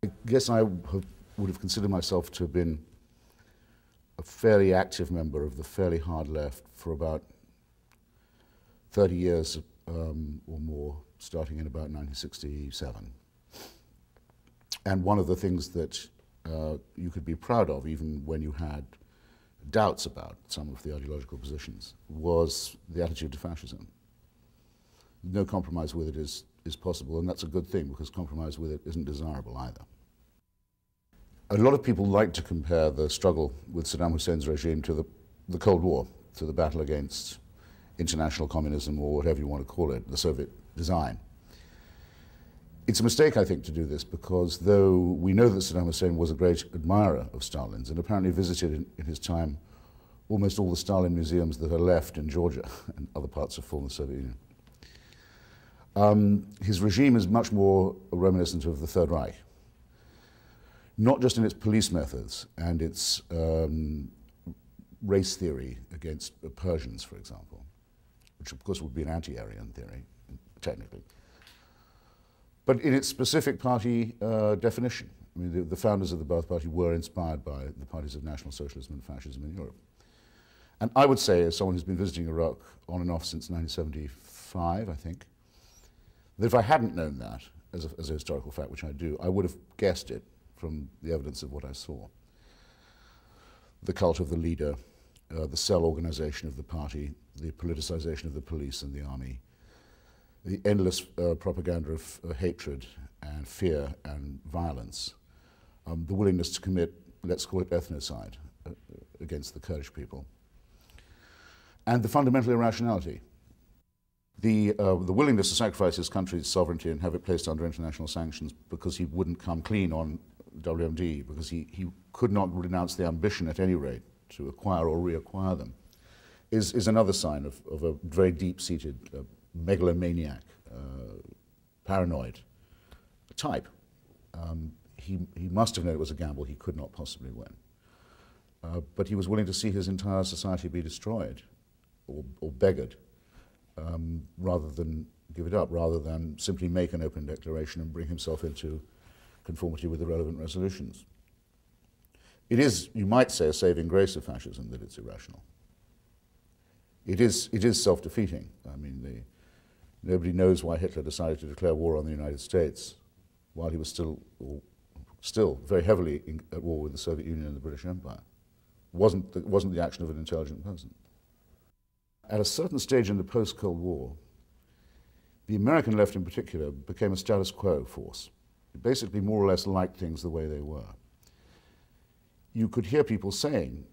I guess would have considered myself to have been a fairly active member of the fairly hard left for about 30 years or more, starting in about 1967. And one of the things that you could be proud of, even when you had doubts about some of the ideological positions, was the attitude to fascism. No compromise with it is possible, and that's a good thing, because compromise with it isn't desirable either. A lot of people like to compare the struggle with Saddam Hussein's regime to the Cold War, to the battle against international communism, or whatever you want to call it, the Soviet design. It's a mistake, I think, to do this, because though we know that Saddam Hussein was a great admirer of Stalin's and apparently visited in his time almost all the Stalin museums that are left in Georgia and other parts of former Soviet Union, his regime is much more reminiscent of the Third Reich, not just in its police methods and its race theory against Persians, for example, which of course would be an anti-Aryan theory, technically, but in its specific party definition. I mean, the founders of the Ba'ath Party were inspired by the parties of National Socialism and Fascism in Europe. And I would say, as someone who's been visiting Iraq on and off since 1975, I think, that if I hadn't known that as a historical fact, which I do, I would have guessed it from the evidence of what I saw. The cult of the leader, the cell organization of the party, the politicization of the police and the army, the endless propaganda of hatred and fear and violence, the willingness to commit, let's call it ethnocide, against the Kurdish people, and the fundamental irrationality. The willingness to sacrifice his country's sovereignty and have it placed under international sanctions because he wouldn't come clean on WMD, because he could not renounce the ambition at any rate to acquire or reacquire them, is another sign of a very deep-seated megalomaniac, paranoid type. He must have known it was a gamble he could not possibly win. But he was willing to see his entire society be destroyed or beggared, rather than give it up, rather than simply make an open declaration and bring himself into conformity with the relevant resolutions. It is, you might say, a saving grace of fascism that it's irrational. It is self-defeating. I mean, nobody knows why Hitler decided to declare war on the United States while he was still very heavily at war with the Soviet Union and the British Empire. It wasn't the action of an intelligent person. At a certain stage in the post-Cold War, the American left in particular became a status quo force. It basically more or less liked things the way they were. You could hear people saying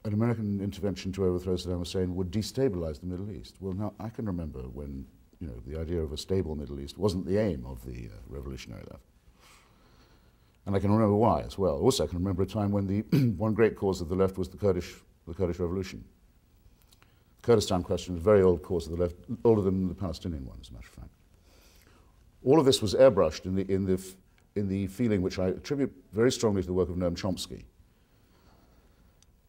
an American intervention to overthrow Saddam Hussein would destabilize the Middle East. Well, now, I can remember when, the idea of a stable Middle East wasn't the aim of the revolutionary left. And I can remember why as well. Also, I can remember a time when the one great cause of the left was the Kurdish revolution. The Kurdistan question was a very old cause of the left, older than the Palestinian one, as a matter of fact. All of this was airbrushed in the feeling which I attribute very strongly to the work of Noam Chomsky,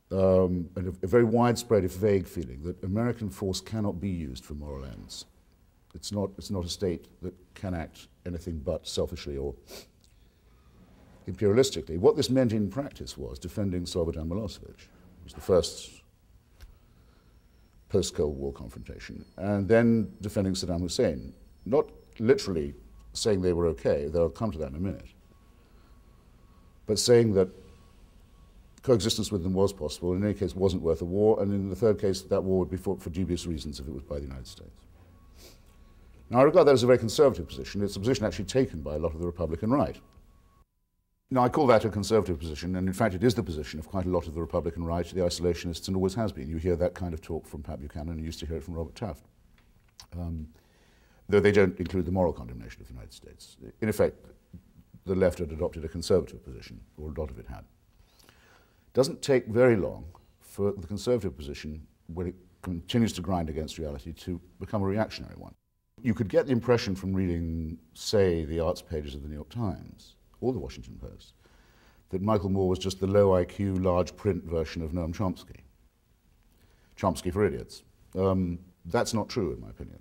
and a very widespread, if vague, feeling that American force cannot be used for moral ends. It's not a state that can act anything but selfishly or imperialistically. What this meant in practice was defending Slobodan Milosevic, which was the first post-Cold War confrontation, and then defending Saddam Hussein, not literally saying they were okay, they'll come to that in a minute, but saying that coexistence with them was possible, in any case wasn't worth a war, and in the third case that war would be fought for dubious reasons if it was by the United States. Now I regard that as a very conservative position. It's a position actually taken by a lot of the Republican right. Now I call that a conservative position, and in fact it is the position of quite a lot of the Republican right, the isolationists, and always has been. You hear that kind of talk from Pat Buchanan, and you used to hear it from Robert Taft. Though they don't include the moral condemnation of the United States. In effect, the left had adopted a conservative position, or a lot of it had. It doesn't take very long for the conservative position, when it continues to grind against reality, to become a reactionary one. You could get the impression from reading, say, the arts pages of the New York Times, or the Washington Post, that Michael Moore was just the low IQ, large print version of Noam Chomsky. Chomsky for idiots. That's not true, in my opinion.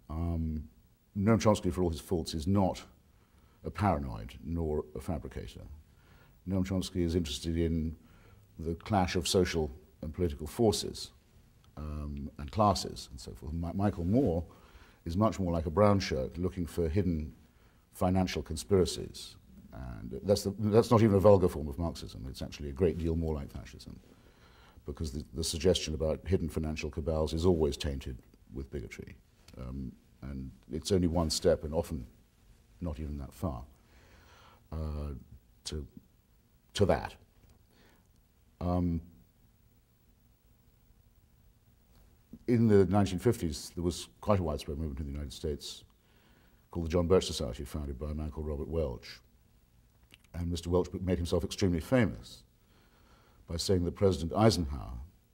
Noam Chomsky, for all his faults, is not a paranoid nor a fabricator. Noam Chomsky is interested in the clash of social and political forces and classes and so forth. Michael Moore is much more like a brown shirt looking for hidden financial conspiracies. And that's not even a vulgar form of Marxism. It's actually a great deal more like fascism, because the suggestion about hidden financial cabals is always tainted with bigotry. And it's only one step, and often not even that far, to that. In the 1950s, there was quite a widespread movement in the United States called the John Birch Society, founded by a man called Robert Welch. And Mr. Welch made himself extremely famous by saying that President Eisenhower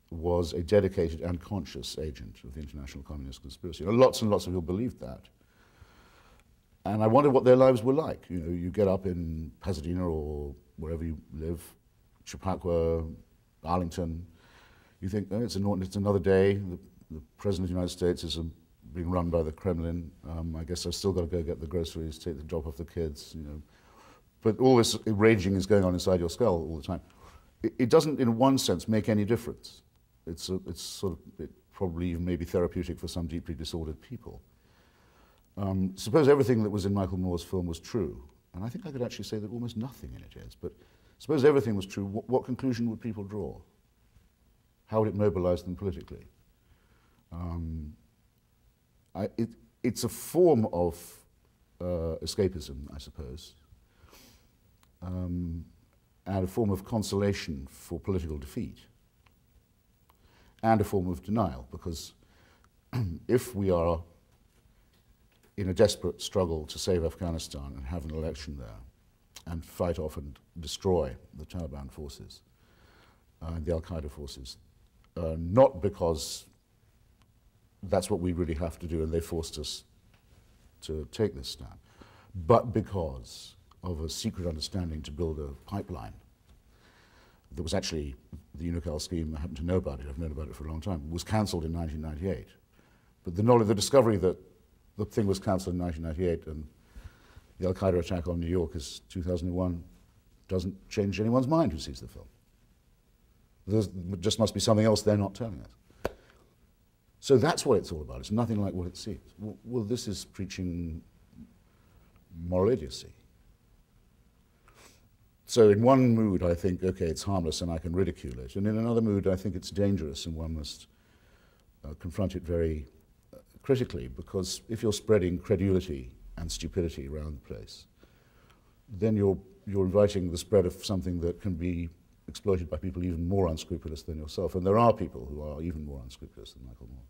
was a dedicated and conscious agent of the international communist conspiracy. And lots of people believed that. And I wondered what their lives were like. You know, you get up in Pasadena or wherever you live, Chappaqua, Arlington, you think, oh, it's another day. The President of the United States is being run by the Kremlin. I guess I've still got to go get the groceries, drop off the kids, you know. But all this raging is going on inside your skull all the time. It doesn't, in one sense, make any difference. It's probably even maybe therapeutic for some deeply disordered people. Suppose everything that was in Michael Moore's film was true, and I think I could actually say that almost nothing in it is, but suppose everything was true, what conclusion would people draw? How would it mobilize them politically? It's a form of escapism, I suppose, and a form of consolation for political defeat, and a form of denial, because if we are in a desperate struggle to save Afghanistan and have an election there and fight off and destroy the Taliban forces and the Al-Qaeda forces, not because that's what we really have to do and they forced us to take this stand, but because of a secret understanding to build a pipeline. There was actually the Unocal scheme, I happen to know about it, I've known about it for a long time, was cancelled in 1998. But the discovery that the thing was cancelled in 1998 and the Al-Qaeda attack on New York is 2001 doesn't change anyone's mind who sees the film. There just must be something else they're not telling us. So that's what it's all about. It's nothing like what it seems. Well, this is preaching moral idiocy. So in one mood, I think, okay, it's harmless and I can ridicule it. And in another mood, I think it's dangerous and one must confront it very critically, because if you're spreading credulity and stupidity around the place, then you're inviting the spread of something that can be exploited by people even more unscrupulous than yourself. And there are people who are even more unscrupulous than Michael Moore.